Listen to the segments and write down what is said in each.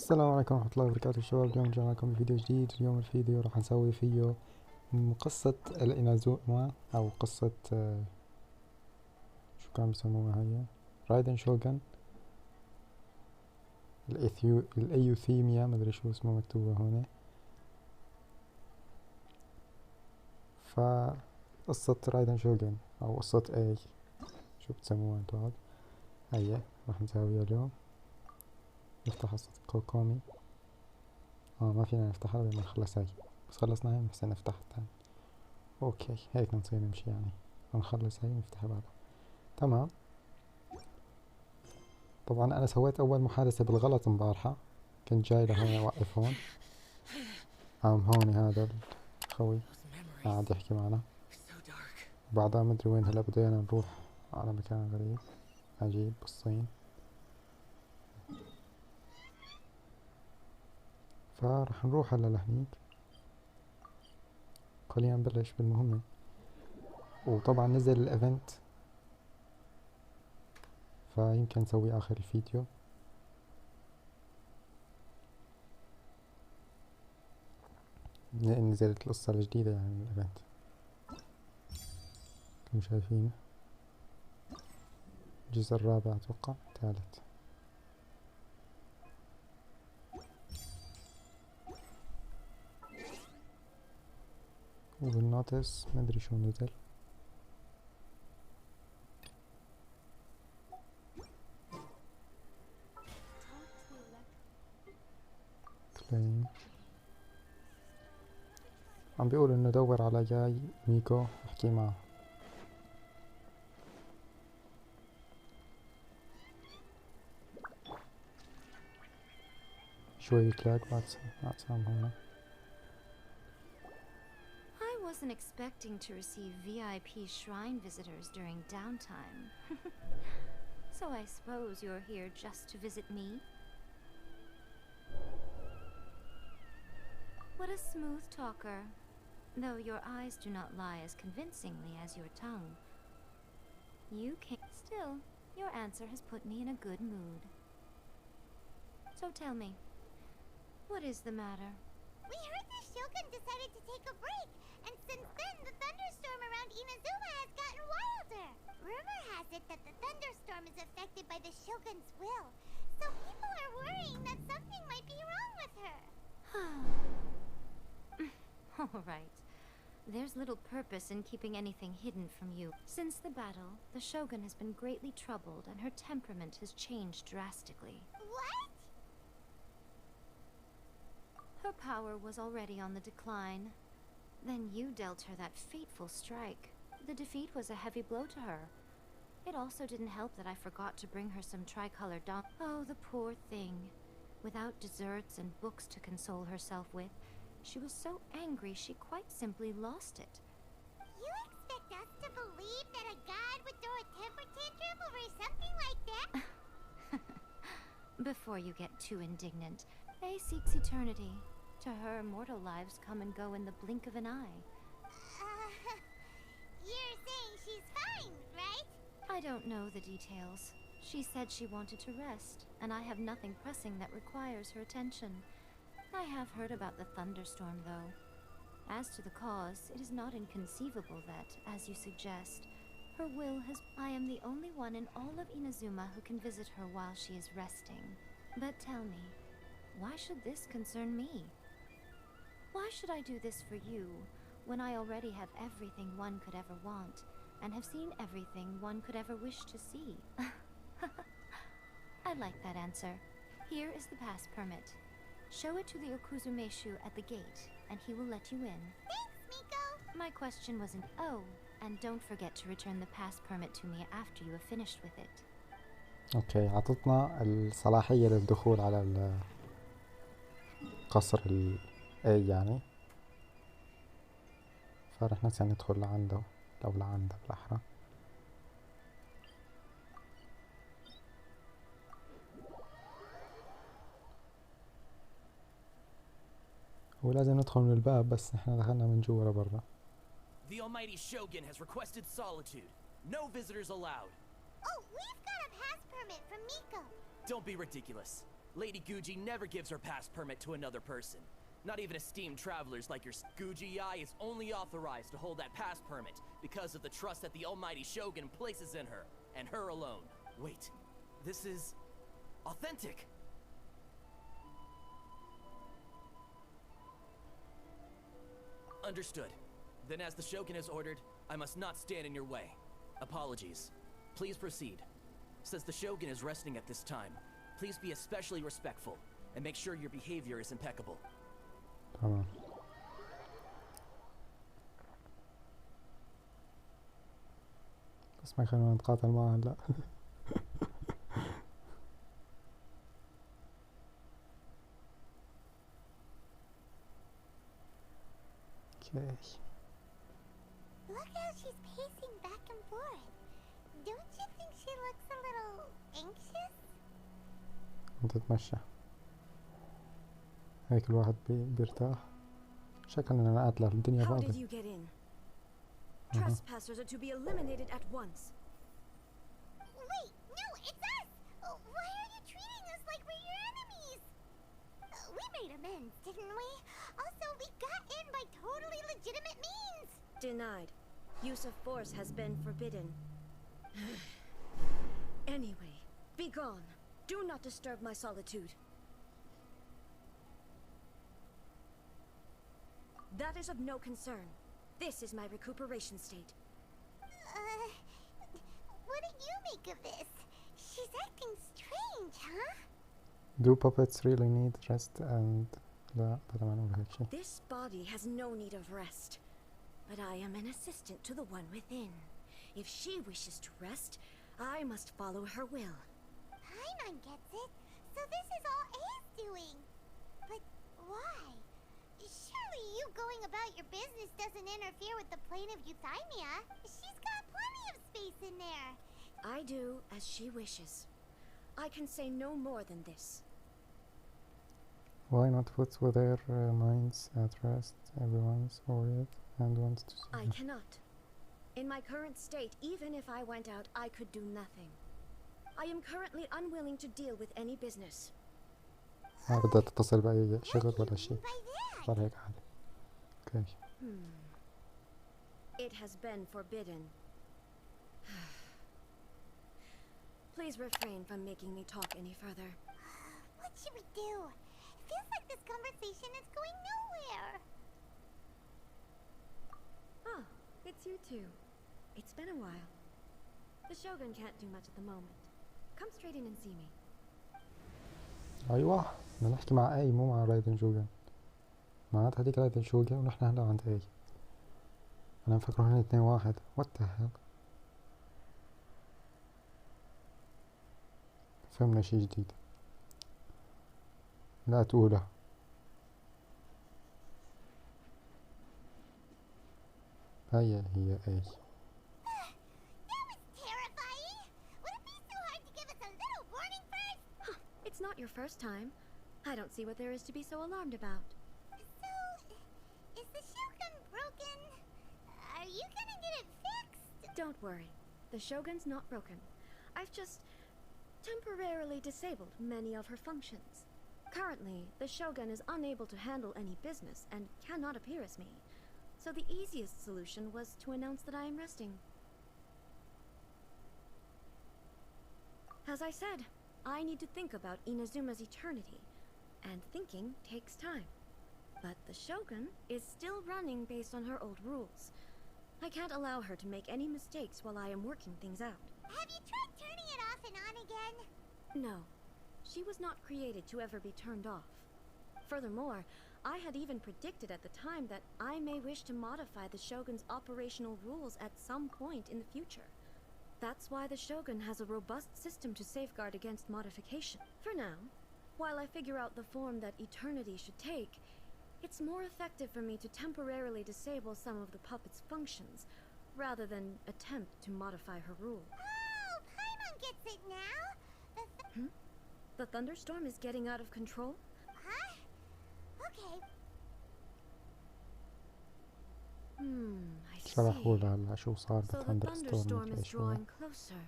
السلام عليكم ورحمة الله وبركاته شباب. اليوم رجعنا لكم بفيديو جديد. اليوم الفيديو راح نسوي فيه قصة الإنازوما أو قصة شو كان بسموها هي رايدن شوغان الأيوثيميا، مدري شو اسمه مكتوبة هنا. فقصة رايدن شوغان أو قصة اي شو بتسموها انتو هاد. هيا راح نسويها اليوم. نفتح قصة كوكومي. ما فينا نفتحها لما نخلص هاي، بس خلصنا هاي بس نفتح الثاني. اوكي هيك نصير نمشي يعني، نخلص هاي ونفتح بعدها. تمام. طبعا انا سويت اول محادثة بالغلط امبارحة، كنت جاي لهون اوقف هون، هوني هذا الخوي قاعد يحكي معنا، وبعدها مدري وين هلا بدينا نروح على مكان غريب عجيب بالصين. فرح نروح هلا لهنيك. خلينا نبلش بالمهمة. وطبعا نزل الايفنت، فيمكن نسوي اخر الفيديو. نزلت القصة الجديدة يعني من الايفنت، كم شايفين الجزء الرابع اتوقع ثالث. وبالنوتس مدري شو نزل. كليم عم بيقول انه دور على جاي ميكو احكي معه. شوية لاج بعد سام هنا. I wasn't expecting to receive VIP shrine visitors during downtime. So I suppose you're here just to visit me? What a smooth talker. Though your eyes do not lie as convincingly as your tongue. You can't. Still, your answer has put me in a good mood. So tell me, what is the matter? We heard the Shogun decided to take a break, and since then the thunderstorm around Inazuma has gotten wilder. Rumor has it that the thunderstorm is affected by the Shogun's will, so people are worrying that something might be wrong with her. All right. There's little purpose in keeping anything hidden from you. Since the battle, the Shogun has been greatly troubled and her temperament has changed drastically. What? Her power was already on the decline. Then you dealt her that fateful strike. The defeat was a heavy blow to her. It also didn't help that I forgot to bring her some tricolor Oh, the poor thing. Without desserts and books to console herself with, she was so angry she quite simply lost it. You expect us to believe that a god would throw a temper tantrum over something like that? Before you get too indignant, A seeks eternity. To her, mortal lives come and go in the blink of an eye. You're saying she's fine, right? I don't know the details. She said she wanted to rest, and I have nothing pressing that requires her attention. I have heard about the thunderstorm, though. As to the cause, it is not inconceivable that, as you suggest, her will has... I am the only one in all of Inazuma who can visit her while she is resting. But tell me, why should this concern me? Why should I do this for you, when I already have everything one could ever want, and have seen everything one could ever wish to see? I like that answer. Here is the pass permit. Show it to the Okuzumeshu at the gate, and he will let you in. Thanks, Miko! My question wasn't... Oh, and don't forget to return the pass permit to me after you have finished with it. اوكي، عطتنا الصلاحية للدخول على القصر اي يعني. فرح هسه ندخل لعنده او لعنده بالاحرى. ولازم ندخل من الباب، بس احنا دخلنا من جوا لبرا. The almighty Shogun has requested solitude. No visitors allowed. Oh, we've got a pass permit from Miko. Don't be ridiculous. Lady Guji never gives her pass permit to another person. Not even esteemed travelers like your Guji-ai is only authorized to hold that pass permit because of the trust that the almighty Shogun places in her, and her alone. Wait, this is authentic. Understood. Then as the Shogun has ordered, I must not stand in your way. Apologies. Please proceed. Since the Shogun is resting at this time, please be especially respectful and make sure your behavior is impeccable. تمام. بس ما يخلونا نتقاتل معها هلا. Okay. Look how she's pacing back and forth. Don't you think she looks a little anxious? تتمشى هيك الواحد بيرتاح. شكلنا أنا قاتلة الدنيا How did فاضية. you get in? Trespassers are to be eliminated at once. Wait, no, it's us! Why are you treating us like we're your enemies? We made amends, didn't we? Also, we got in by totally legitimate means! Denied. Use of force has been forbidden. Anyway, be gone. Do not disturb my solitude. That is of no concern. This is my recuperation state. What do you make of this? She's acting strange, huh? Do puppets really need rest and لا بدل ما نقول هيك شي. This body has no need of rest, but I am an assistant to the one within. If she wishes to rest, I must follow her will. Paimon gets it. So this is all A's doing. But why? Surely you going about your business doesn't interfere with the plane of Euthymia. She's got plenty of space in there. I do as she wishes. I can say no more than this. Why not put with their minds at rest? Everyone's worried and wants to see. I cannot. In my current state, even if I went out, I could do nothing. I am currently unwilling to deal with any business. ما بدها تتصل بأي شغل What do ولا you شيء. mean by that? صار هيك عادي. Okay. It has been forbidden. Please refrain from making me talk any further. What should we do? It feels like this conversation is going nowhere. Ah, it's you two. It's been a while. The Shogun can't do much at the moment. Come straight in and see me. أيوة بدنا نحكي مع أي مو مع رايدن شوغان. معناتها هديك رايدن شوغان ونحن هلا عند أي. أنا مفكر هن اتنين واحد. What the hell؟ فهمنا شي جديد. لا تقولها. هي أي. That was terrifying. Would it be so hard to give us a little warning first? It's not your first time. I don't see what there is to be so alarmed about. So, is the Shogun broken? Are you gonna get it fixed? Don't worry. The Shogun's not broken. I've just temporarily disabled many of her functions. Currently, the Shogun is unable to handle any business and cannot appear as me. So the easiest solution was to announce that I am resting. As I said, I need to think about Inazuma's eternity, and thinking takes time. But the Shogun is still running based on her old rules. I can't allow her to make any mistakes while I am working things out. Have you tried turning it off and on again? No, she was not created to ever be turned off. Furthermore, I had even predicted at the time that I may wish to modify the Shogun's operational rules at some point in the future. That's why the Shogun has a robust system to safeguard against modification. For now, while I figure out the form that eternity should take, it's more effective for me to temporarily disable some of the puppet's functions, rather than attempt to modify her rule. Oh, Paimon gets it now. The thunderstorm is getting out of control? Huh? Okay. I شرحوا see. لها هلا شو صار So the بالثندر ستورم thunderstorm is شوي. drawing closer.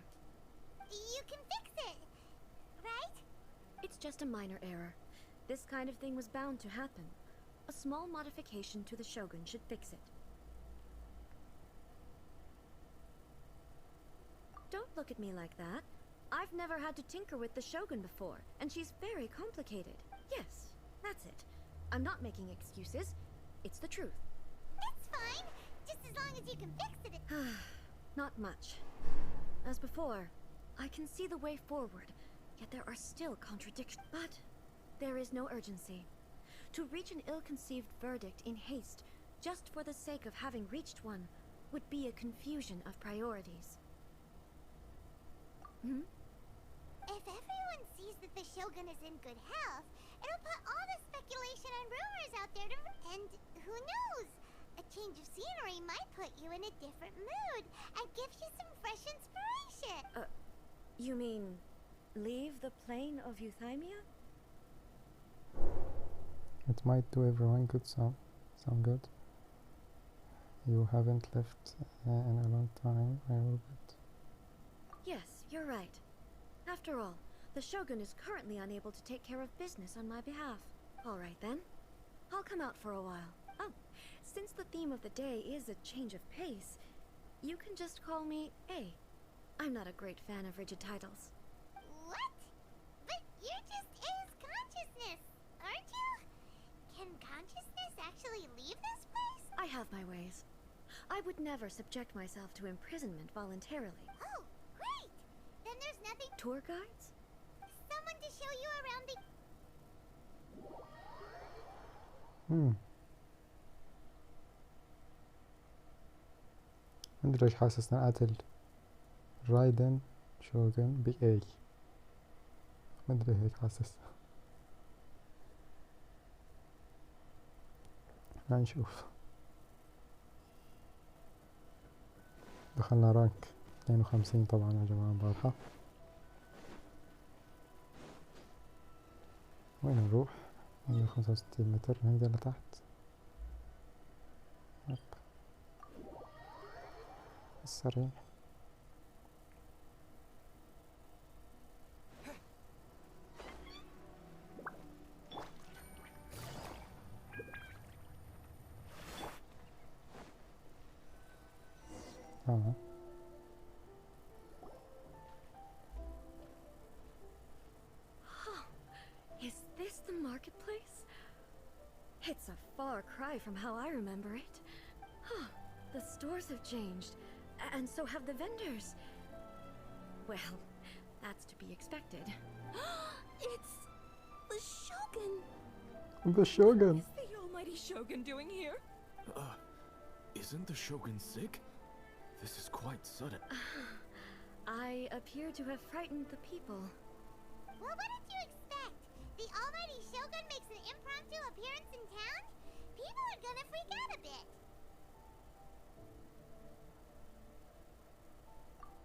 You can fix it, right? It's just a minor error. This kind of thing was bound to happen. A small modification to the Shogun should fix it. Don't look at me like that. I've never had to tinker with the Shogun before, and she's very complicated. Yes, that's it. I'm not making excuses. It's the truth. It's fine, just as long as you can fix it. Not much. As before, I can see the way forward, yet there are still contradictions. But there is no urgency. To reach an ill-conceived verdict in haste, just for the sake of having reached one, would be a confusion of priorities. If everyone sees that the Shogun is in good health, it'll put all the speculation and rumors out there and who knows? A change of scenery might put you in a different mood and give you some fresh inspiration. You mean leave the plane of euthymia? It might do everyone good some good. You haven't left in a long time, I will bet. Yes, you're right. After all, the Shogun is currently unable to take care of business on my behalf. All right then. I'll come out for a while. Oh, since the theme of the day is a change of pace, you can just call me A. I'm not a great fan of rigid titles. What? But you're just A's consciousness, aren't you? Can consciousness actually leave this place? I have my ways. I would never subject myself to imprisonment voluntarily. Oh, great! Then there's nothing. Tour guides? Someone to show you around the. مدري ليش حاسس اني قاتل رايدن شوغن بأي. مدري هيك حاسس. نشوف. دخلنا رانك 52 طبعا يا جماعة امبارحة. وين نروح؟ 165 متر ننزل لتحت. يب. السريع. Is this the marketplace? It's a far cry from how I remember it. The stores have changed, and so have the vendors. Well, that's to be expected. It's the Shogun! The Shogun! What is the almighty Shogun doing here? Isn't the Shogun sick? This is quite sudden. I appear to have frightened the people. Well, what did you expect? The almighty Shogun makes an impromptu appearance in town? People are gonna freak out a bit.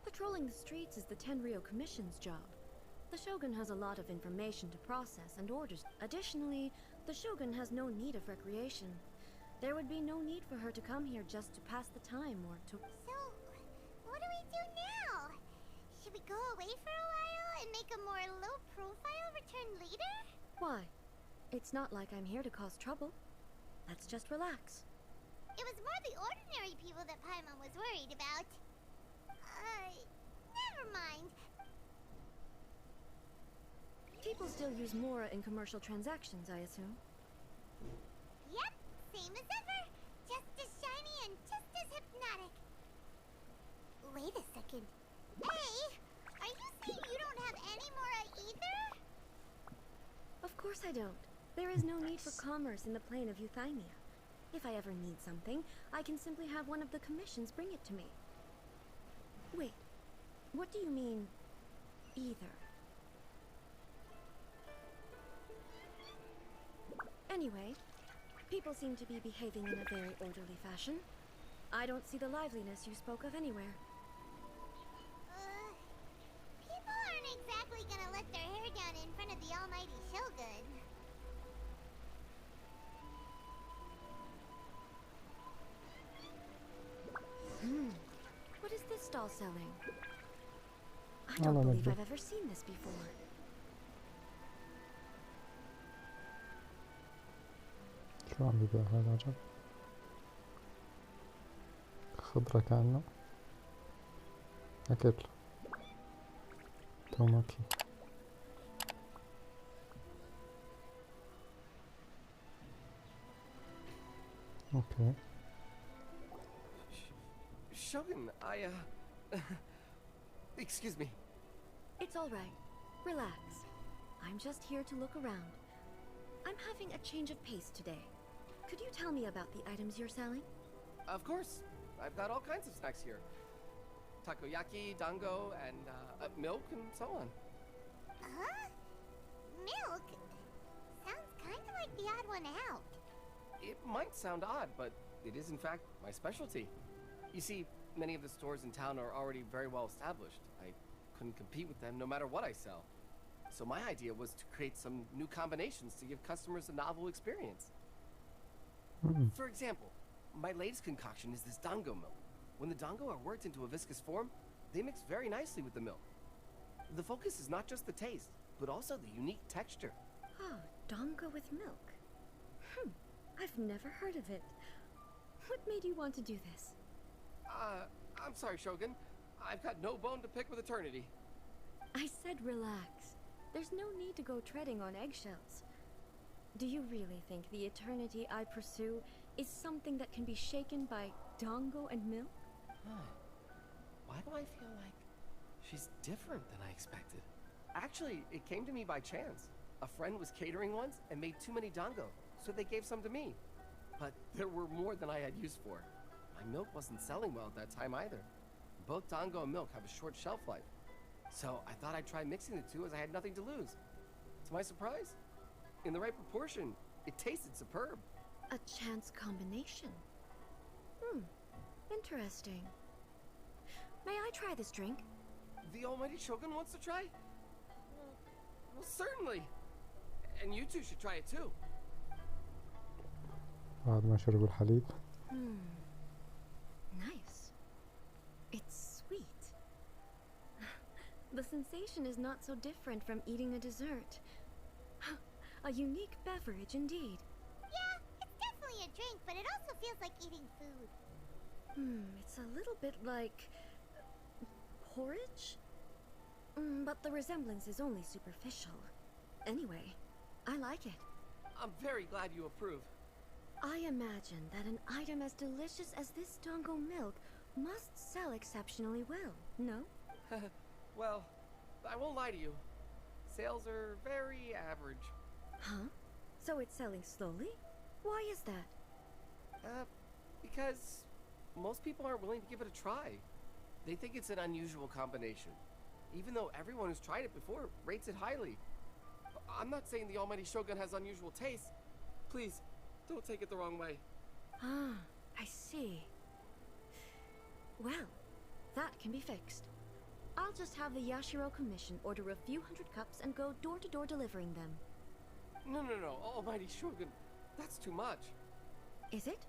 Patrolling the streets is the Tenryou Commission's job. The Shogun has a lot of information to process and orders. Additionally, the Shogun has no need of recreation. There would be no need for her to come here just to pass the time or to... So, what do we do now? Should we go away for a while and make a more low-profile return later? Why? It's not like I'm here to cause trouble. Let's just relax. It was more the ordinary people that Paimon was worried about. Never mind. People still use Mora in commercial transactions, I assume. Yep, same as ever. Just as shiny and just as hypnotic. Wait a second. Hey, are you saying you don't have any Mora either? Of course I don't. There is no need for commerce in the plane of euthymia. If I ever need something, I can simply have one of the commissions bring it to me. Wait, what do you mean, either? Anyway, people seem to be behaving in a very orderly fashion. I don't see the liveliness you spoke of anywhere. People aren't exactly gonna let their hair down in front of the almighty Shogun. What is this stall selling? I don't believe I've ever seen this before. شو عم بيبيع هذا عجب؟ خضرة كأنه أكل توماكي. Okay. Shogun, excuse me. It's all right. Relax. I'm just here to look around. I'm having a change of pace today. Could you tell me about the items you're selling? Of course. I've got all kinds of snacks here. Takoyaki, dango, and milk and so on. Huh? Milk? Sounds kind of like the odd one out. It might sound odd, but it is in fact my specialty. You see, many of the stores in town are already very well established. I couldn't compete with them no matter what I sell. So my idea was to create some new combinations to give customers a novel experience. For example, my latest concoction is this dango milk. When the dango are worked into a viscous form, they mix very nicely with the milk. The focus is not just the taste, but also the unique texture. Oh, dango with milk. I've never heard of it. What made you want to do this? I'm sorry, Shogun. I've got no bone to pick with eternity. I said relax. There's no need to go treading on eggshells. Do you really think the eternity I pursue is something that can be shaken by dango and milk? Why do I feel like she's different than I expected? Actually, it came to me by chance. A friend was catering once and made too many dango, so they gave some to me. But there were more than I had use for. My milk wasn't selling well at that time either. Both dango and milk have a short shelf life. So I thought I'd try mixing the two as I had nothing to lose. To my surprise, in the right proportion, it tasted superb. A chance combination. Interesting. May I try this drink? The almighty Shogun wants to try? Well, certainly. And you two should try it too. بعد ما شربوا الحليب. Nice. It's sweet. The sensation is not so different from eating a dessert. A unique beverage indeed. Yeah, it's definitely a drink, but it also feels like eating food. It's a little bit like porridge? But the resemblance is only superficial. Anyway, I like it. I'm very glad you approve. I imagine that an item as delicious as this dango milk must sell exceptionally well, no? Well, I won't lie to you. Sales are very average. Huh? So it's selling slowly? Why is that? Because most people aren't willing to give it a try. They think it's an unusual combination, even though everyone who's tried it before rates it highly. I'm not saying the almighty Shogun has unusual taste. Please, don't take it the wrong way. Ah, I see. Well, that can be fixed. I'll just have the Yashiro Commission order a few hundred cups and go door-to-door delivering them. No, almighty Shogun, that's too much. Is it?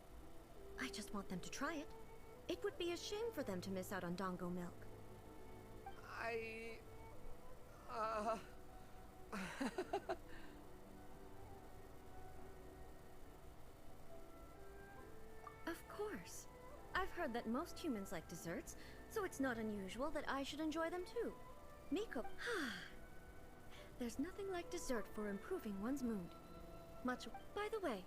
I just want them to try it. It would be a shame for them to miss out on dango milk. Of course. I've heard that most humans like desserts, so it's not unusual that I should enjoy them too. Miko, there's nothing like dessert for improving one's mood. By the way,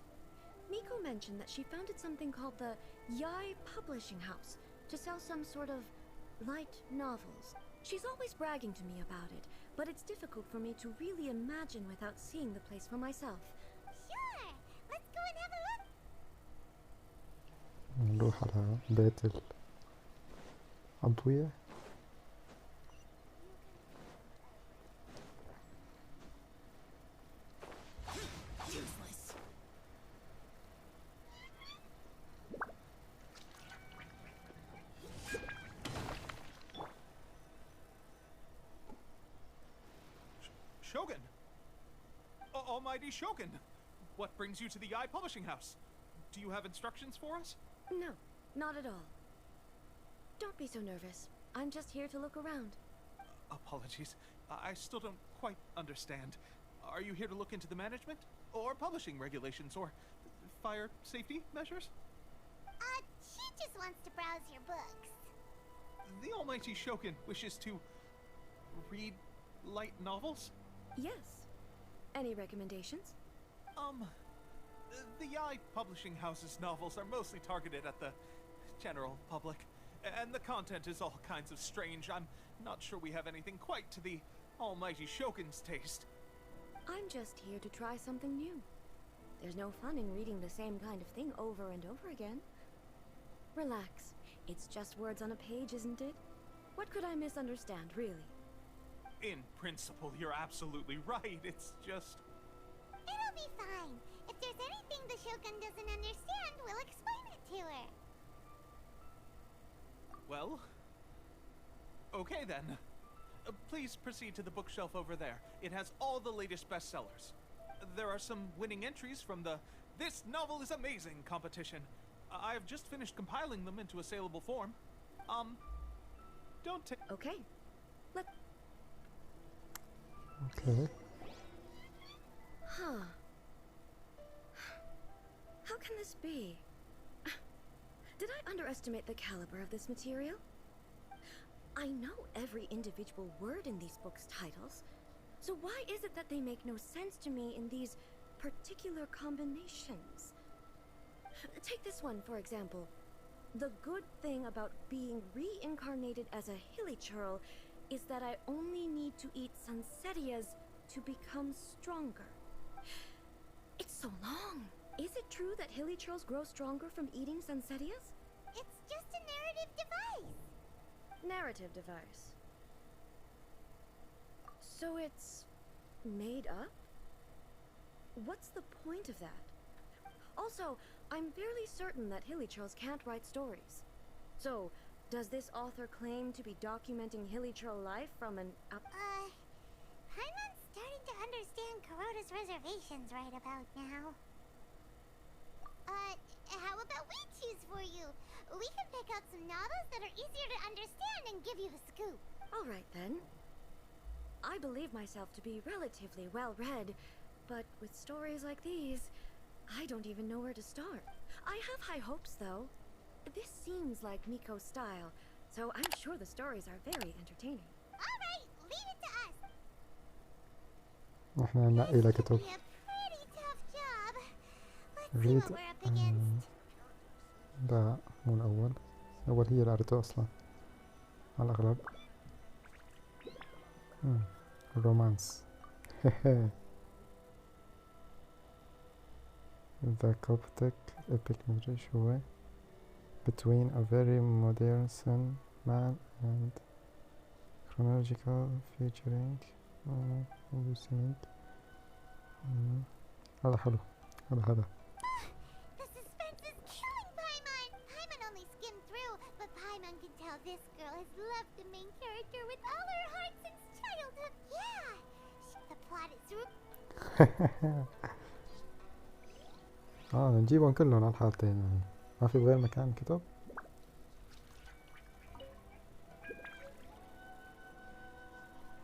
Miko mentioned that she founded something called the Yai Publishing House to sell some sort of light novels. She's always bragging to me about it, but it's difficult for me to really imagine without seeing the place for myself. Sure! Let's go and have a look! نروح على بيت الأضوية. Shogun! Almighty Shogun! What brings you to the Yai Publishing House? Do you have instructions for us? No, not at all. Don't be so nervous. I'm just here to look around. Apologies. I still don't quite understand. Are you here to look into the management? Or publishing regulations? Or fire safety measures? She just wants to browse your books. The almighty Shogun wishes to read light novels? Yes. Any recommendations? The Yai Publishing House's novels are mostly targeted at the general public, and the content is all kinds of strange. I'm not sure we have anything quite to the almighty Shogun's taste. I'm just here to try something new. There's no fun in reading the same kind of thing over and over again. Relax. It's just words on a page, isn't it? What could I misunderstand, really? In principle, you're absolutely right. It's just... It'll be fine. If there's anything the Shogun doesn't understand, we'll explain it to her. Well... okay then. Please proceed to the bookshelf over there. It has all the latest bestsellers. There are some winning entries from the "This Novel is Amazing" competition. I've just finished compiling them into a saleable form. Don't take... Okay. Okay. Huh. How can this be? Did I underestimate the caliber of this material? I know every individual word in these books' titles, so why is it that they make no sense to me in these particular combinations? Take this one, for example. The good thing about being reincarnated as a hilly churl is that I only need to eat sunsettias to become stronger. It's so long. Is it true that hilly churls grow stronger from eating sunsettias? It's just a narrative device. Narrative device. So it's made up? What's the point of that? Also, I'm fairly certain that hilly churls can't write stories. So, does this author claim to be documenting hilly churl life from an Paimon's starting to understand Kuroda's reservations right about now. How about we choose for you? We can pick out some novels that are easier to understand and give you the scoop. All right, then. I believe myself to be relatively well-read, but with stories like these, I don't even know where to start. I have high hopes, though. This seems like Miko's style, so I'm sure the stories are very entertaining. All right, leave it to us. احنا ننقي لك This كتب. should be a pretty tough job. Let's see Read what we're up against. لا مو الأول. الأول هي اللي قريته أصلا على الأغلب. رومانس. The Coptic epic مدري شو هو. Between a very modern sun man and chronological featuring listening. هذا حلو. هذا The suspense is killing Paimon. Paimon only skimmed through, but Paimon can tell this girl has loved the main character with all her heart since childhood. Yeah, the plot is... نجيبهم كلهم على الحالتين يعني. ما في غير مكان كتب.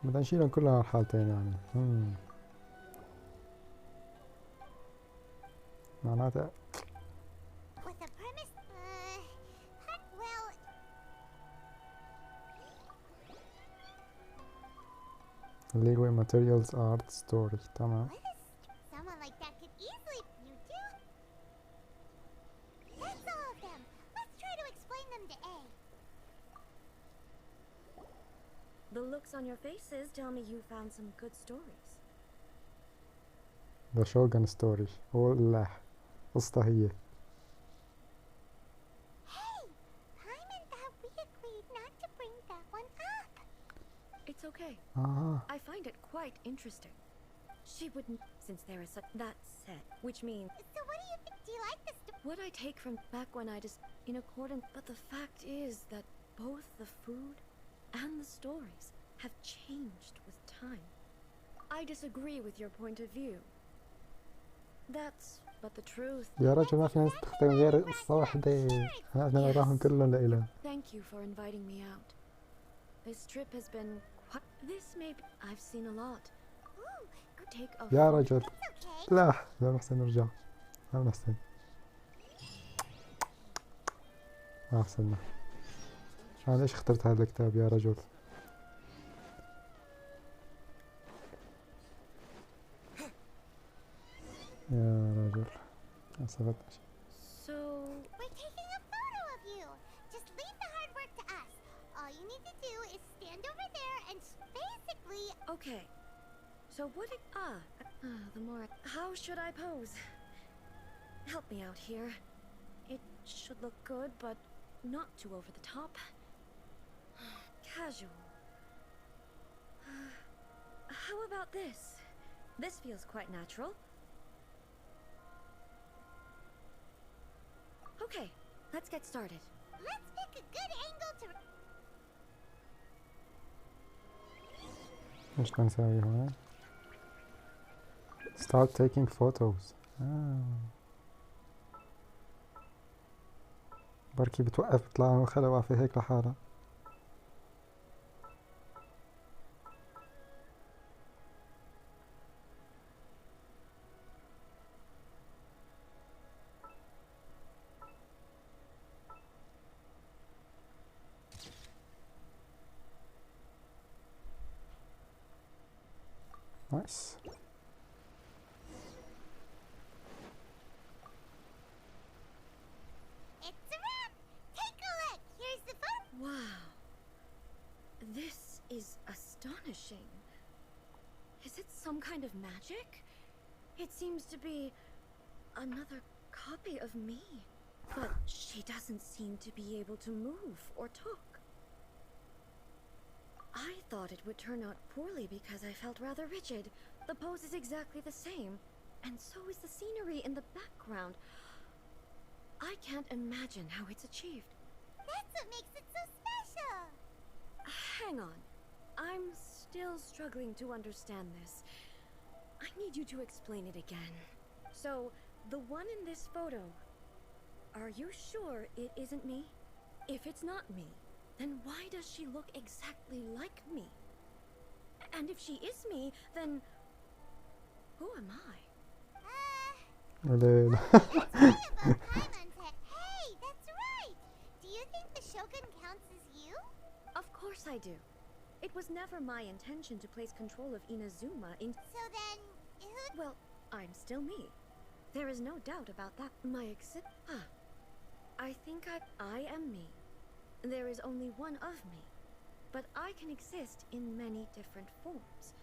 بدنا نشيلهم كلهم على الحالتين يعني. معناتها With a premise, well... legal materials art story. تمام. Someone like that could easily... You do? That's all of them. Let's try to explain them to A. The looks on your faces tell me you found some good stories. The Shogun story. والله قصتها هي. Hey! Paimon thought we agreed not to bring that one up. It's okay. I find it quite interesting. She wouldn't, since there is such... That said, which means... So what do you think? Do you like the story? What I take from back when I just... in accordance... But the fact is that both the food and the stories have changed with time. I disagree with your point of view. That's... but the truth... يا رجل ما فينا نستخدم غير قصة واحدة. أنا نراهم كلهم لإله. Thank you for inviting me out. This trip has been quite... This may be... I've seen a lot. Ooh, Take a... يا رجل it's okay. لا محسن نرجع. ما محسن. وصلنا. ليش اخترت هذا الكتاب يا رجل؟ يا رجل أصبت. So we're taking a photo of you. Just leave the hard work to us. All you need to do is stand over there and basically. Okay. So what it the more how should I pose? Help me out here. It should look good, but not too over the top. Casual. How about this? This feels quite natural. Okay, let's get started. Let's pick a good angle to. ايش بنسوي هون؟ Start taking photos. بركي بتوقف بتطلع خلها واقفة هيك لحالها. Nice. It's a wrap. Take a look. Here's the photo. Wow. This is astonishing. Is it some kind of magic? It seems to be another copy of me. But she doesn't seem to be able to move or talk. I thought it would turn out poorly because I felt rather rigid. The pose is exactly the same, and so is the scenery in the background. I can't imagine how it's achieved. That's what makes it so special. Hang on. I'm still struggling to understand this. I need you to explain it again. So, the one in this photo, are you sure it isn't me? If it's not me, then why does she look exactly like me? And if she is me, then who am I? Hello. Hey, that's right. Do you think the Shogun counts as you? Of course I do. It was never my intention to place control of Inazuma in. So then, who? Well, I'm still me. There is no doubt about that. I think I am me. There is only one of me, but I can exist in many different forms.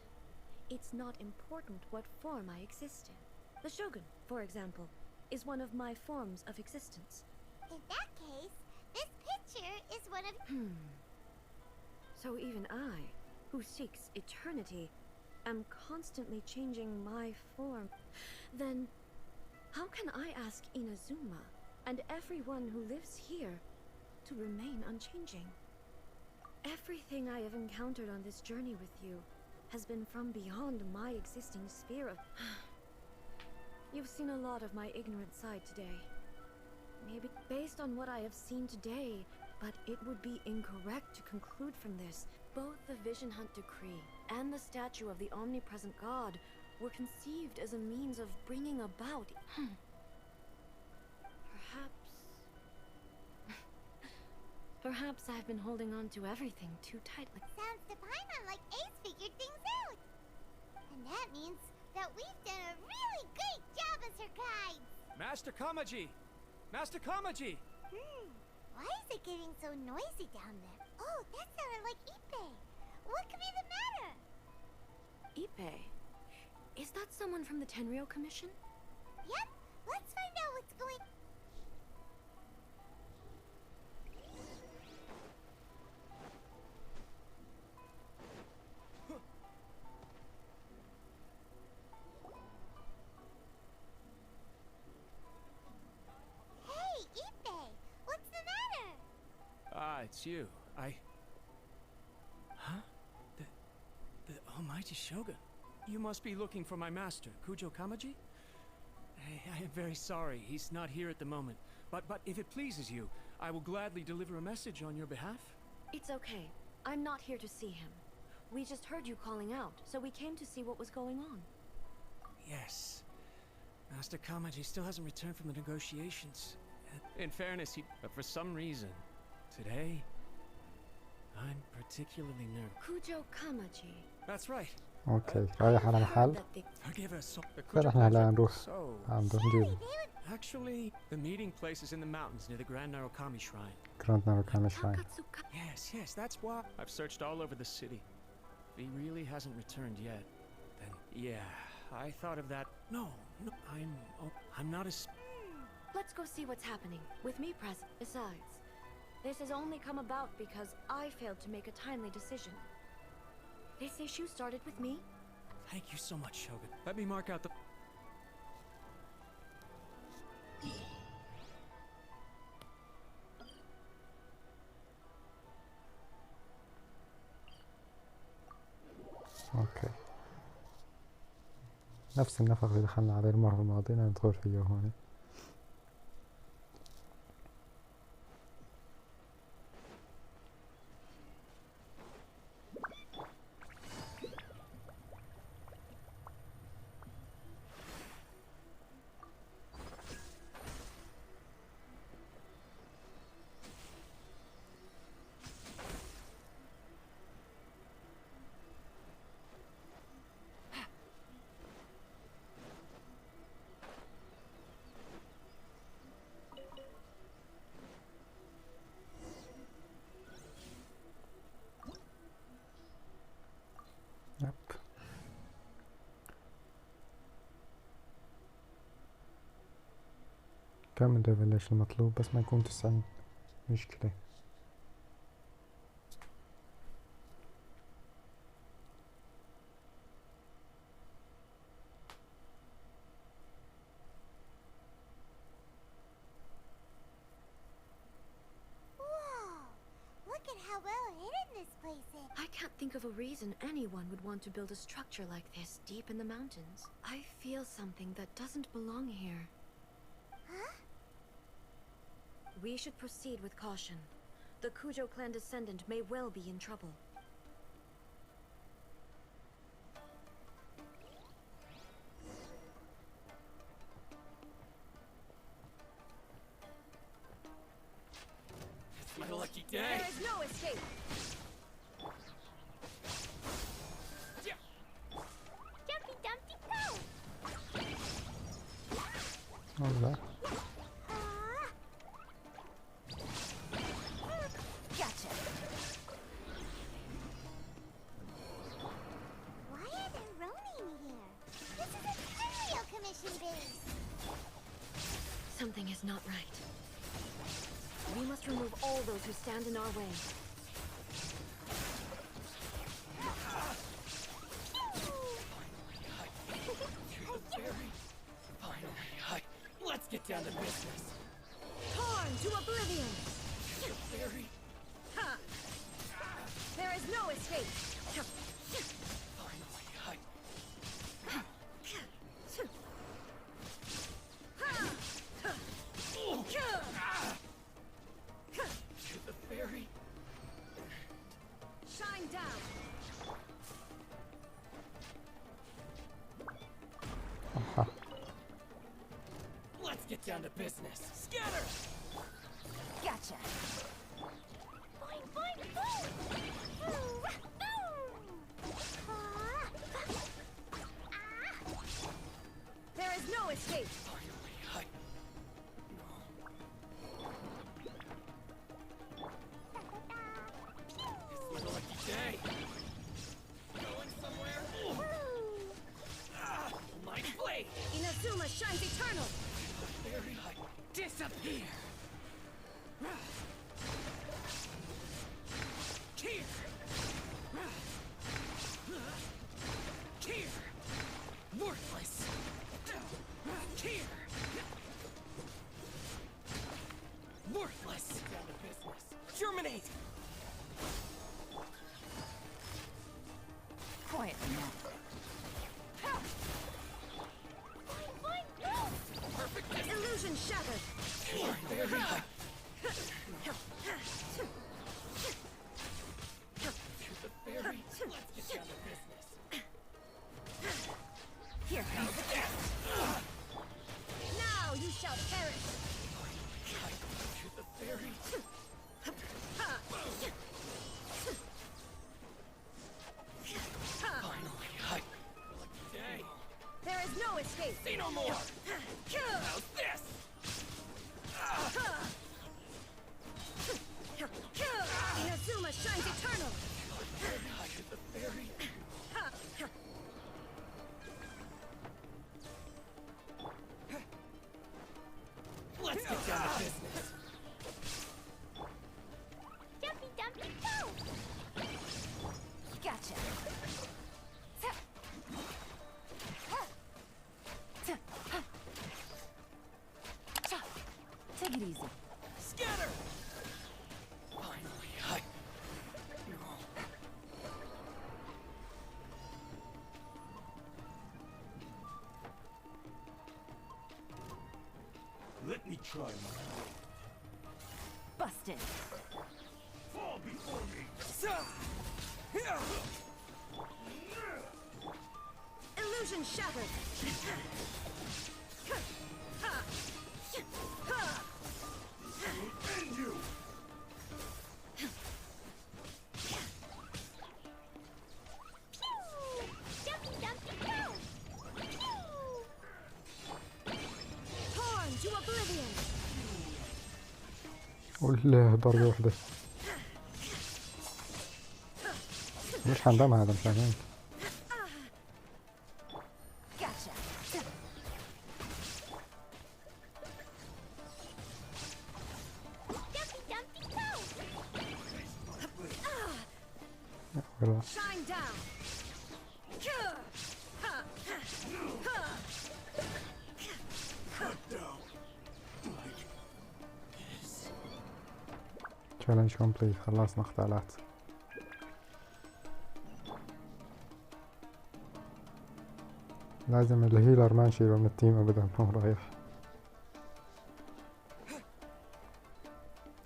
It's not important what form I exist in. The Shogun, for example, is one of my forms of existence. In that case, this picture is one of. So even I, who seeks eternity, am constantly changing my form. Then, how can I ask Inazuma and everyone who lives here to remain unchanging? Everything I have encountered on this journey with you has been from beyond my existing sphere of. You've seen a lot of my ignorant side today. Maybe based on what I have seen today, but it would be incorrect to conclude from this. Both the Vision Hunt Decree and the statue of the omnipresent God were conceived as a means of bringing about. Perhaps I've been holding on to everything too tightly. Sounds to Paimon like Ace figured things out. And that means that we've done a really great job as her guides. Master Kamaji! Master Kamaji! Why is it getting so noisy down there? Oh, that sounded like Ippei. What could be the matter? Ippei? Is that someone from the Tenryou Commission? Yep, let's find out what's going. Hey, Ippei, what's the matter? It's you. Huh? The almighty Shogun. You must be looking for my master, Kujo Kamaji? I am very sorry, he's not here at the moment. But if it pleases you, I will gladly deliver a message on your behalf. It's okay. I'm not here to see him. We just heard you calling out, so we came to see what was going on. Yes. Master Kamaji still hasn't returned from the negotiations. In fairness, but for some reason, today, I'm particularly nervous. Kujo Kamaji. That's right. اوكي رايح على محل. Forgive us. فنحن هلا نروح نجيبه. Actually, the meeting place is in the mountains near the Grand Narukami Shrine. Grand Narukami Shrine. Yes, that's why. I've searched all over the city. He really hasn't returned yet. Then, yeah, I thought of that. No, I'm not as... Let's go see what's happening, with me present. Besides, this has only come about because I failed to make a timely decision. This issue started with me. Thank you so much, Shogun. Let me mark out the... اوكي نفس النفق اللي دخلنا عليه المرة الماضية ندخل فيه هون. كم الليفل ليش المطلوب بس ما يكون 90 مشكلة. I can't think of a reason anyone would want to build a structure like this deep in the mountains. I feel something that doesn't belong here. Huh? We should proceed with caution. The Kujo clan descendant may well be in trouble. It's my lucky day. There is no escape. Jumpy Dumpty go! What was that? Gotcha. Why are there Ronin here? This is a Curio Commission base. Something is not right. We must remove all those who stand in our way. Let's get down to business. Torn to oblivion! Fairy. Ha! There is no escape! To the fairy. Shine down! Let's get down to business. Scatter! Gotcha. Boing, boing, boing! There is no escape! It's my lucky day. Going somewhere? My blade! Inazuma shines eternal! Fairy, disappear! Here! Here! Worthless! Here! Worthless! Down to business. Germinate! Quiet now. Perfect! Illusion shattered! Fairy! more! How's this? Inazuma shines eternal! The fairy. Let's get down to business. Dumpy dumpy go! Gotcha. Take it easy. Scatter! Finally, Let me try my Busted. fall before me. Illusion shattered! End you. Dumpy dumpy go! Torn to oblivion! ولا ضربة واحدة. مش حندم هذا مشان هيك. Gotcha. Dumpy dumpy go! والله. Shine down! تشالنج كومبليت. خلصنا قتالات. لازم الهيلر ما نشيله من التيم ابدا. هو رايح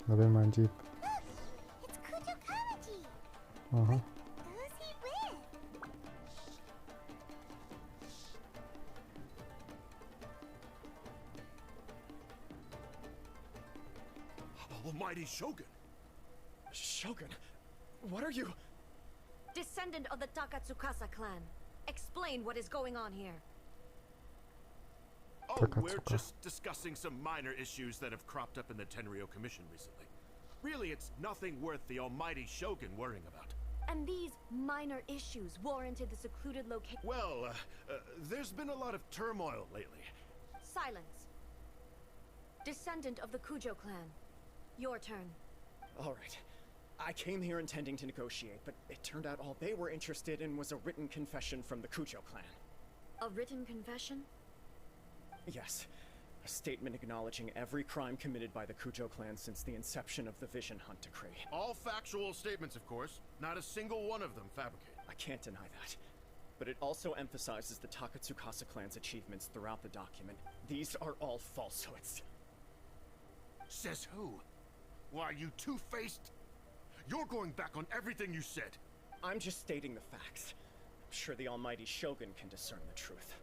لبين ما نجيب. It's Kujokawaji! اها Who's he with? Almighty Shogun. Shogun, what are you? Descendant of the Takatsukasa clan. Explain what is going on here. Oh, Takatsuka. we're just discussing some minor issues that have cropped up in the Tenryou Commission recently. Really, it's nothing worth the almighty Shogun worrying about. And these minor issues warranted the secluded location. Well, there's been a lot of turmoil lately. Silence. Descendant of the Kujo clan. Your turn. All right. I came here intending to negotiate, but it turned out all they were interested in was a written confession from the Kujo clan. A written confession? Yes. A statement acknowledging every crime committed by the Kujo clan since the inception of the Vision Hunt Decree. All factual statements, of course. Not a single one of them fabricated. I can't deny that. But it also emphasizes the Takatsukasa clan's achievements throughout the document. These are all falsehoods. Says who? Why, you two-faced... You're going back on everything you said. I'm just stating the facts. I'm sure the almighty Shogun can discern the truth.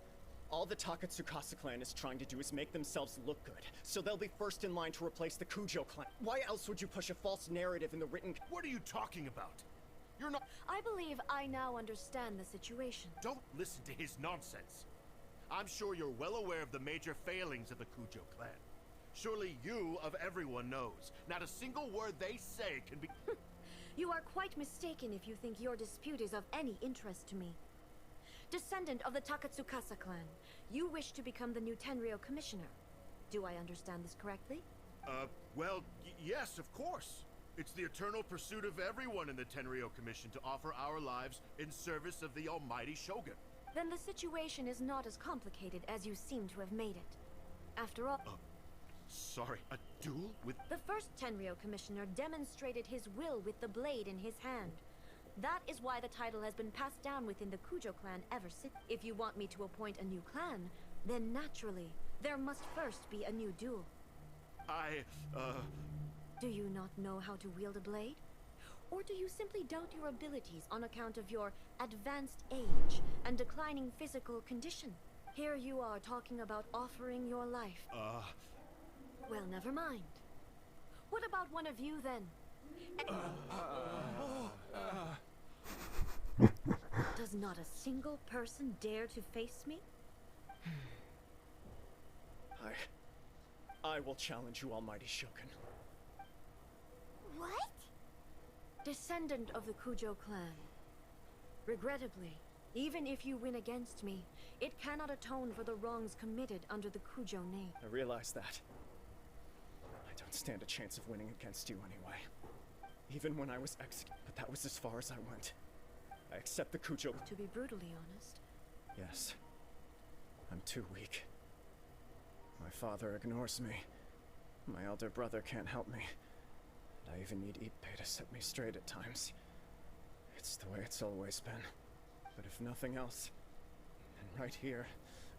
All the Takatsukasa clan is trying to do is make themselves look good, so they'll be first in line to replace the Kujo clan. Why else would you push a false narrative in the written... What are you talking about? You're not... I believe I now understand the situation. Don't listen to his nonsense. I'm sure you're well aware of the major failings of the Kujo clan. Surely you, of everyone, knows. Not a single word they say can be... You are quite mistaken if you think your dispute is of any interest to me. Descendant of the Takatsukasa clan, you wish to become the new Tenryou commissioner. Do I understand this correctly? Well, yes, of course. It's the eternal pursuit of everyone in the Tenryou Commission to offer our lives in service of the almighty Shogun. Then the situation is not as complicated as you seem to have made it. After all... Sorry, a duel with... The first Tenryou commissioner demonstrated his will with the blade in his hand. That is why the title has been passed down within the Kujo clan ever since. If you want me to appoint a new clan, then naturally, there must first be a new duel. Do you not know how to wield a blade? Or do you simply doubt your abilities on account of your advanced age and declining physical condition? Here you are talking about offering your life. Well, never mind. What about one of you then? Does not a single person dare to face me? I will challenge you, Almighty Shogun. What? Descendant of the Kujo clan. Regrettably, even if you win against me, it cannot atone for the wrongs committed under the Kujo name. I realize that. I don't stand a chance of winning against you anyway. Even when I was executed, but that was as far as I went. I accept the Kujo. To be brutally honest. Yes. I'm too weak. My father ignores me. My elder brother can't help me. And I even need Ippei to set me straight at times. It's the way it's always been. But if nothing else, then right here,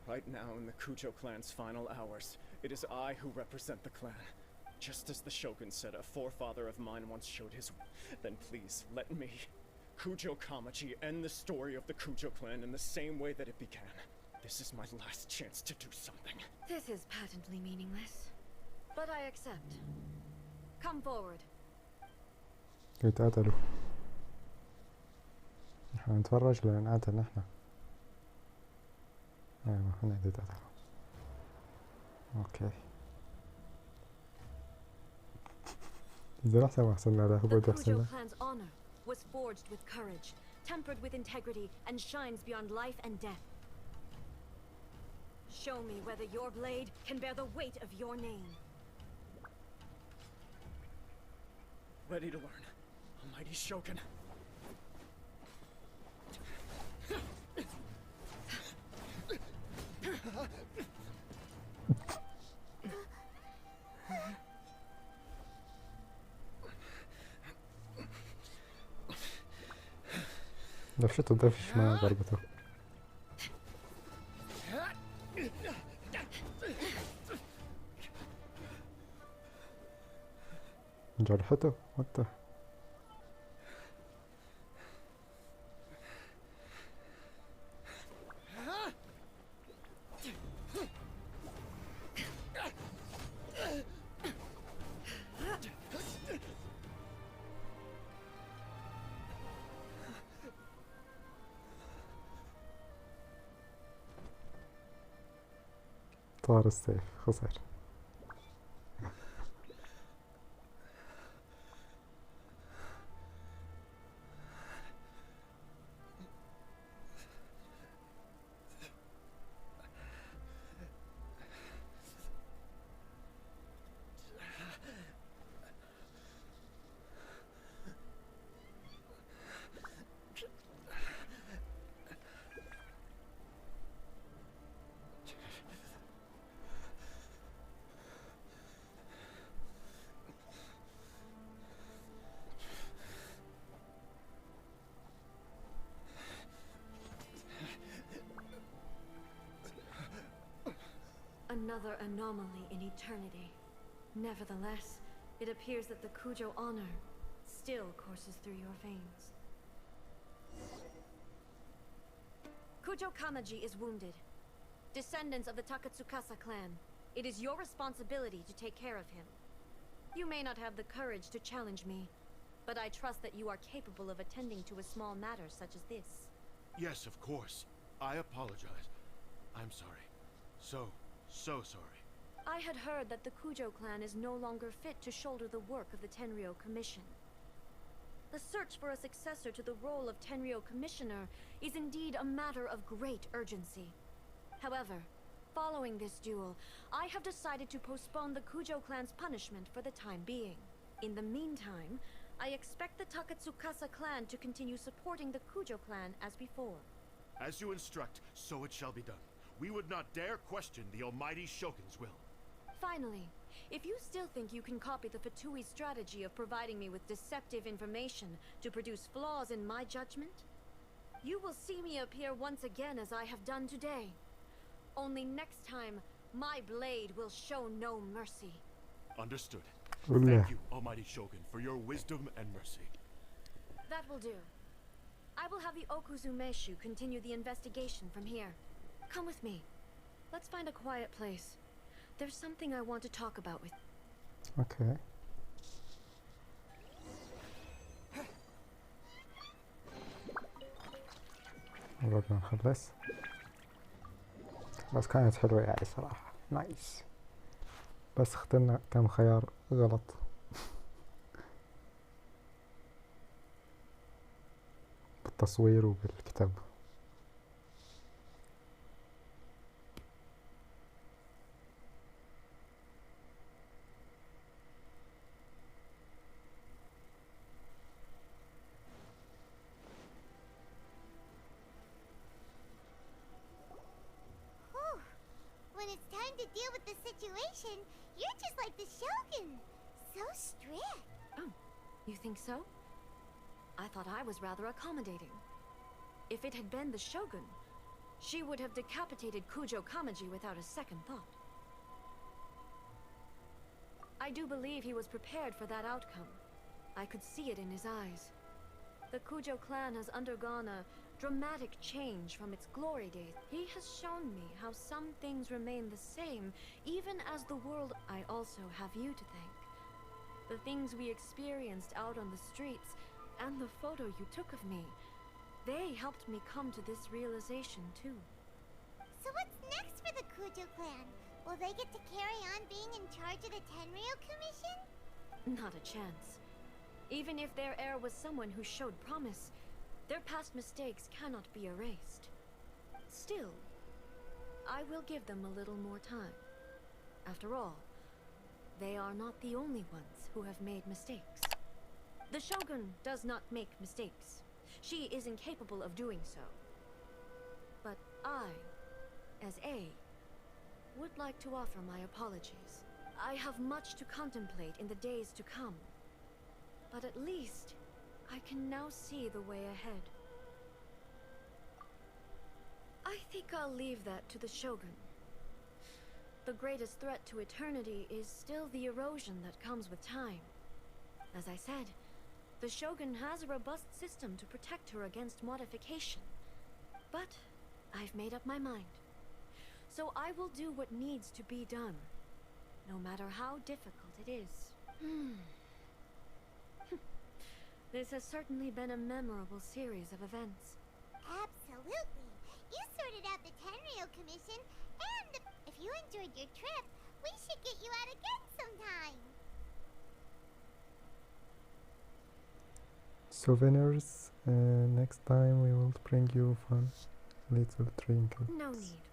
right now in the Kujo clan's final hours, it is I who represent the clan. Just as the Shogun said a forefather of mine once showed his... Then please, let me, Kujo Kamaji, end the story of the Kujo clan in the same way that it began. This is my last chance to do something. This is patently meaningless. But I accept. Come forward. يتقتلوا. احنا نتفرج ولا نقاتل نحنا؟ ايوه احنا نتقتلوا. اوكي. إذا أحسن أحسن لا هو The أحسن Kujo clan's honor was forged with courage, tempered with integrity, and shines beyond life and death. Show me whether your blade can bear the weight of your name. Ready to learn, Almighty Shogun. دفشته دفش ما ضربته. جرحته وقته. طار السيف خسر. Another anomaly in eternity. Nevertheless, it appears that the Kujo honor still courses through your veins. Kujo Kamaji is wounded. Descendants of the Takatsukasa clan, it is your responsibility to take care of him. You may not have the courage to challenge me, but I trust that you are capable of attending to a small matter such as this. Yes, of course. I apologize. I'm sorry. So sorry. I had heard that the Kujo clan is no longer fit to shoulder the work of the Tenryou Commission. The search for a successor to the role of Tenryou Commissioner is indeed a matter of great urgency. However, following this duel, I have decided to postpone the Kujo clan's punishment for the time being. In the meantime, I expect the Takatsukasa clan to continue supporting the Kujo clan as before. As you instruct, so it shall be done. We would not dare question the Almighty Shogun's will. Finally, if you still think you can copy the Fatui strategy of providing me with deceptive information to produce flaws in my judgment, you will see me appear once again as I have done today. Only next time, my blade will show no mercy. Understood. Ullah. Thank you, Almighty Shogun, for your wisdom and mercy. That will do. I will have the Okuzumeshu continue the investigation from here. Come with me. Let's find a quiet place. There's something I want to talk about with... Okay. قربنا نخلص. بس كانت حلوة يعني صراحة. نايس. بس اخترنا كم خيار غلط. بالتصوير وبالكتاب. When it's time to deal with the situation, you're just like the Shogun. So strict. Oh, you think so? I thought I was rather accommodating. If it had been the Shogun, she would have decapitated Kujo Kamaji without a second thought. I do believe he was prepared for that outcome. I could see it in his eyes. The Kujo clan has undergone a dramatic change from its glory days. He has shown me how some things remain the same, even as the world. I also have you to thank. The things we experienced out on the streets, and the photo you took of me, they helped me come to this realization too. So what's next for the Kujo clan? Will they get to carry on being in charge of the Tenryo Commission? Not a chance. Even if their heir was someone who showed promise, their past mistakes cannot be erased. Still, I will give them a little more time. After all, they are not the only ones who have made mistakes. The Shogun does not make mistakes. She is incapable of doing so. But I, as A, would like to offer my apologies. I have much to contemplate in the days to come. But at least, I can now see the way ahead. I think I'll leave that to the Shogun. The greatest threat to eternity is still the erosion that comes with time. As I said, the Shogun has a robust system to protect her against modification. But I've made up my mind. So I will do what needs to be done, no matter how difficult it is. This has certainly been a memorable series of events. Absolutely. You sorted out the Tenryo Commission, and if you enjoyed your trip, we should get you out again sometime. Souvenirs. Next time we will bring you fun little trinket. No need.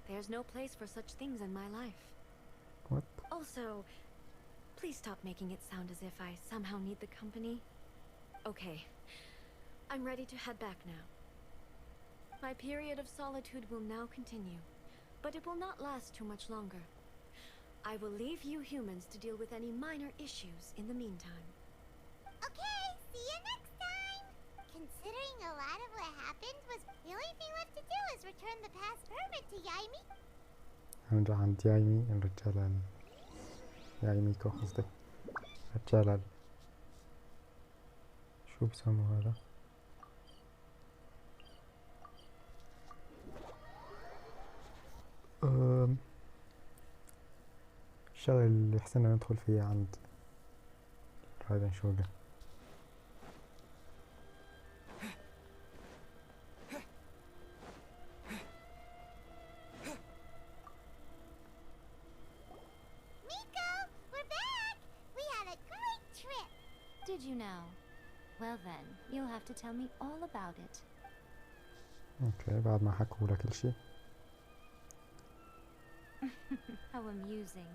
There's no place for such things in my life. What? Also, please stop making it sound as if I somehow need the company. Okay, I'm ready to head back now. My period of solitude will now continue, but it will not last too much longer. I will leave you humans to deal with any minor issues in the meantime. Okay, see you next time! Considering a lot of what happened, was the only thing left to do is return the past permit to Yaimi? هنرجع عند يايمي الرجالة يايميكو قصدي الرجالة شو بسموه هذا الشغل اللي حسنا ندخل فيه عند رايدن شوجان. Did you know? Well then, you'll have to tell me all about it. اوكي بعد ما حكوا لك كل شيء. How amusing.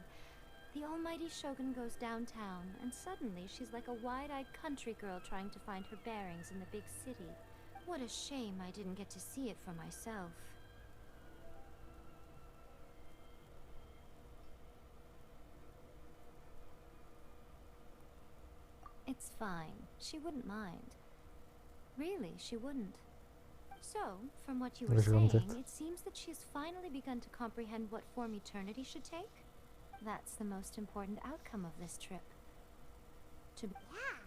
The almighty Shogun goes downtown, and suddenly she's like a wide-eyed country girl trying to find her bearings in the big city. What a shame I didn't get to see it for myself. It's fine. She wouldn't mind. Really, she wouldn't. So, from what you were saying, it seems that she's finally begun to comprehend what form eternity should take? That's the most important outcome of this trip. Yeah,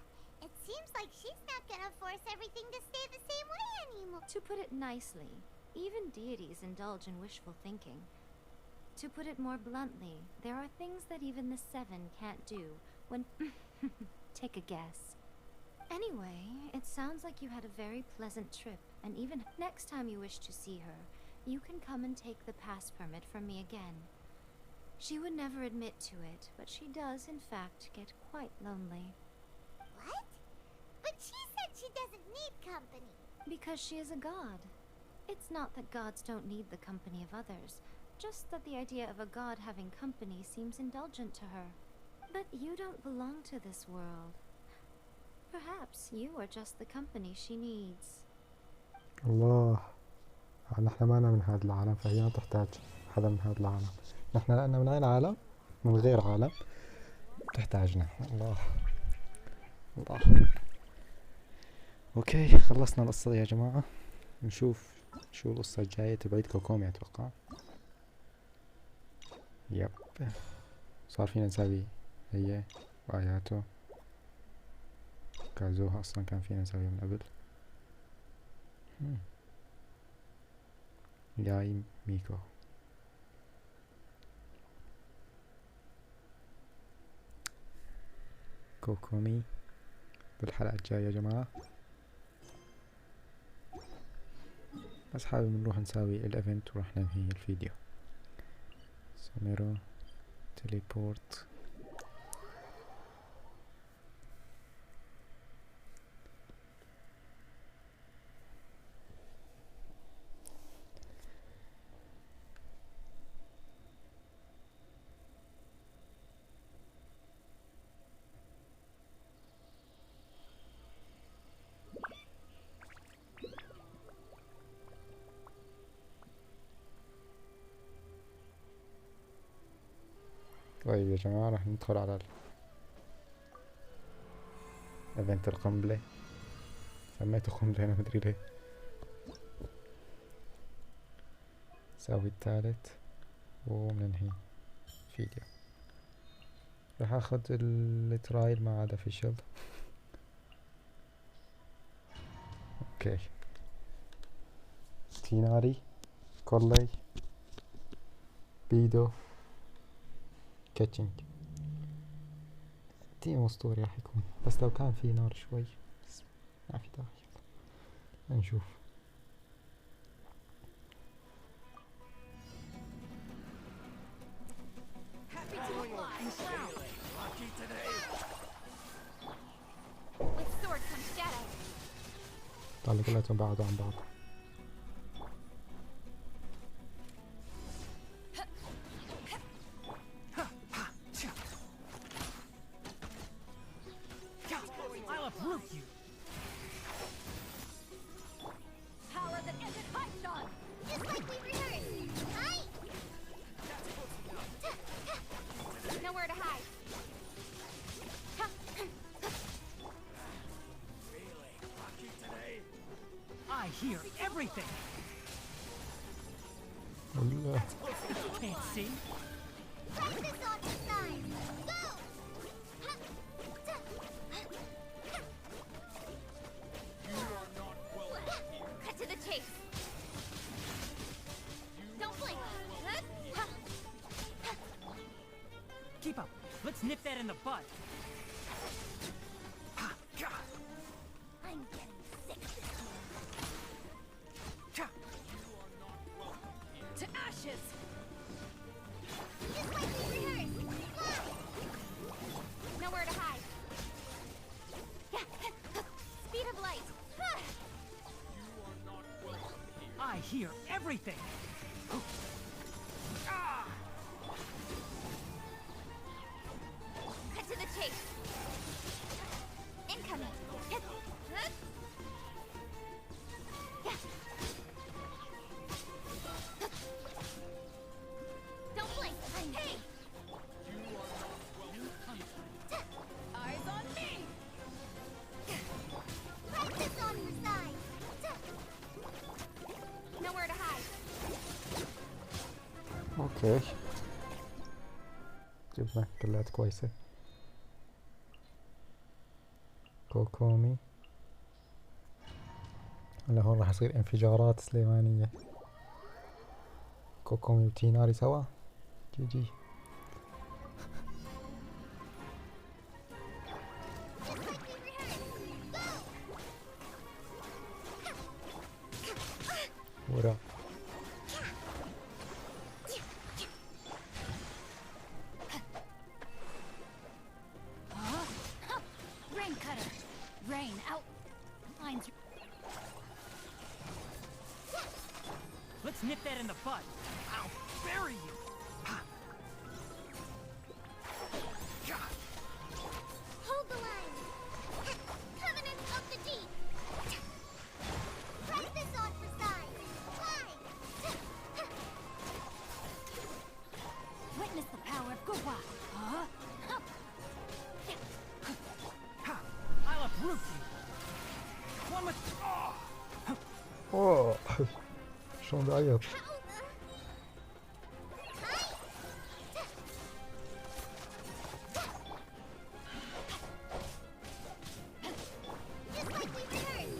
it seems like she's not gonna force everything to stay the same way anymore. To put it nicely, even deities indulge in wishful thinking. To put it more bluntly, there are things that even the Seven can't do when... Take a guess. Anyway, it sounds like you had a very pleasant trip, and even next time you wish to see her, you can come and take the pass permit from me again. She would never admit to it, but she does in fact get quite lonely. What? But she said she doesn't need company. Because she is a god. It's not that gods don't need the company of others, just that the idea of a god having company seems indulgent to her. But you don't belong to this world. Perhaps you are just the company she needs. الله. نحن ما من هذا العالم، فهي ما تحتاج حدا من هذا العالم. نحن لأننا من أي عالم؟ من غير عالم تحتاجنا. الله الله. اوكي خلصنا القصة يا جماعة. نشوف شو القصة الجاية. تبعيد كوكومي اتوقع. يب صار فينا نسوي هي وآياته. كازوها اصلا كان فينا نسويها من قبل. جاي ميكو. كوكومي بالحلقة الجاية يا جماعة. بس حابب نروح نساوي الايفنت وراح ننهي الفيديو. سميرو تليبورت. طيب يا جماعة راح ندخل على ايفنت القنبلة. سميته قنبلة انا مدري ليه. نساوي الثالث ومننهي فيديو. راح اخذ الترايل ما عاد official. اوكي تيناري كولي بيدو كاتشنج. تيم اسطوري راح يكون، بس لو كان في نار شوي، بس ما في داعي. نشوف. طالع كلهم بعضوا عن بعض. Keep up. Let's nip that in the bud. I'm getting sick of this one. To ashes! Just like we rehearsed. Fly! Nowhere to hide. Speed of light. I hear everything. Cut to the chase. Incoming. Don't blink. Hey. Eyes on me! Practice on your side. Nowhere to hide. اوكي جبنا كلات كويسة. كوكومي. هلا هون راح يصير انفجارات سليمانية. كوكومي وتيناري سوا. جي جي. ورا. Let's nip that in the bud. I'll bury you. Hold the line. Covenant of the deep. Press this on for size. Climb. Witness the power of Gurwa. Huh? I'll uproot you. One with. اوه شلون بعيط. Just like we learned.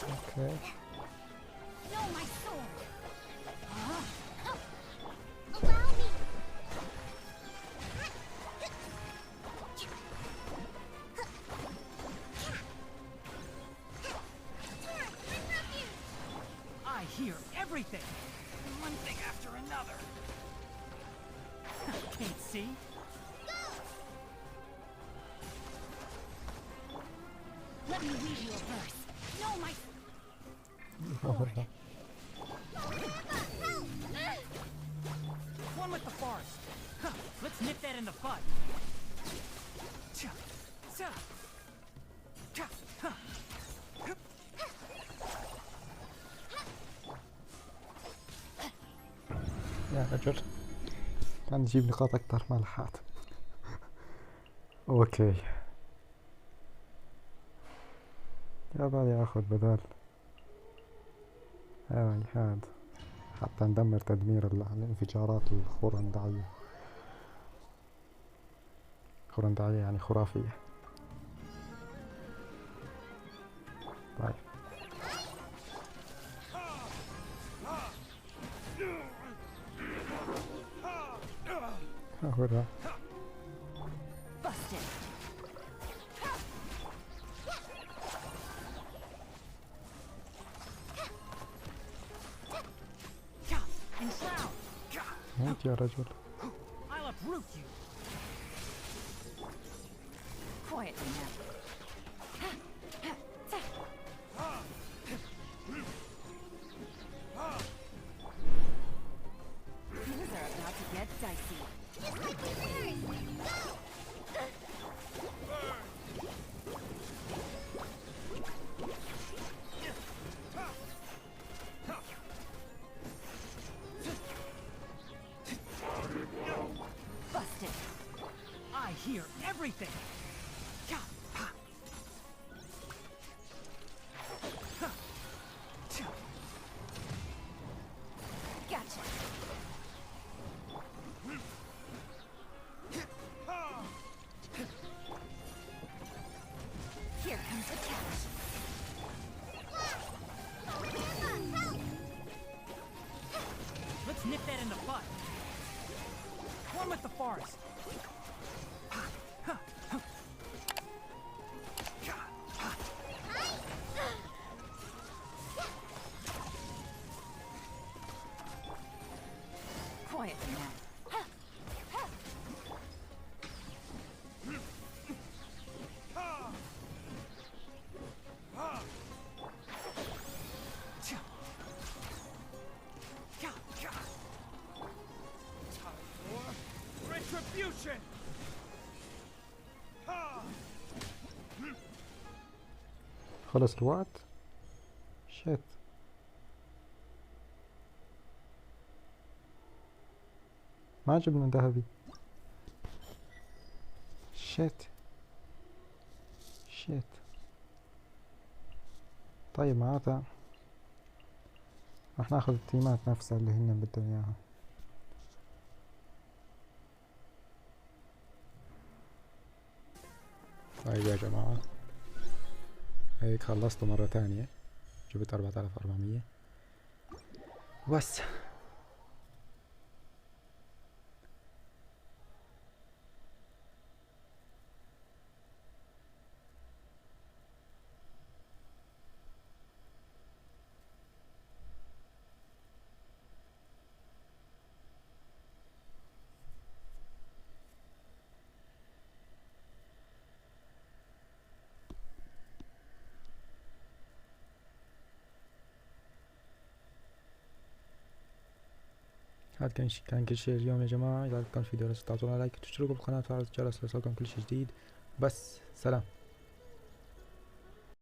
اوكي No, my sword. Allow me. I hear everything. One thing after another. Can't see? Let me read you a verse. No, my. One with the forest. Huh. Let's nip that in the bud. Cha. Cha. Cha. Huh. يا رجل كان نجيب نقاط اكثر ما لحقت. اوكي يا بالي اخذ بدل هاي هاد حتى ندمر تدمير الانفجارات الخرندعية. خرندعية يعني خرافية. طيب أخذها. Busted. And shroud. موت يا رجل. I'll uproot you. Quietly now. Things are about to get dicey. Just like we learned. Busted. I hear everything. Gotcha. Here comes the catch. Let's nip that in the bud. One with the forest. Quietly now. Retribution! خلص الوقت. شيت ما جبنا ذهبي. شيت شيت. طيب معناتها راح ناخذ التيمات نفسها اللي هن بدهم اياها. طيب يا جماعة هيك خلصت مرة تانية. جبت 4400 بس. هذا كان كل شيء اليوم يا جماعة. إذا كان الفيديو لازم تعطونا لايك وتشتركوا بالقناة وتفعلوا الجرس ليصلكم كل شيء جديد. بس سلام.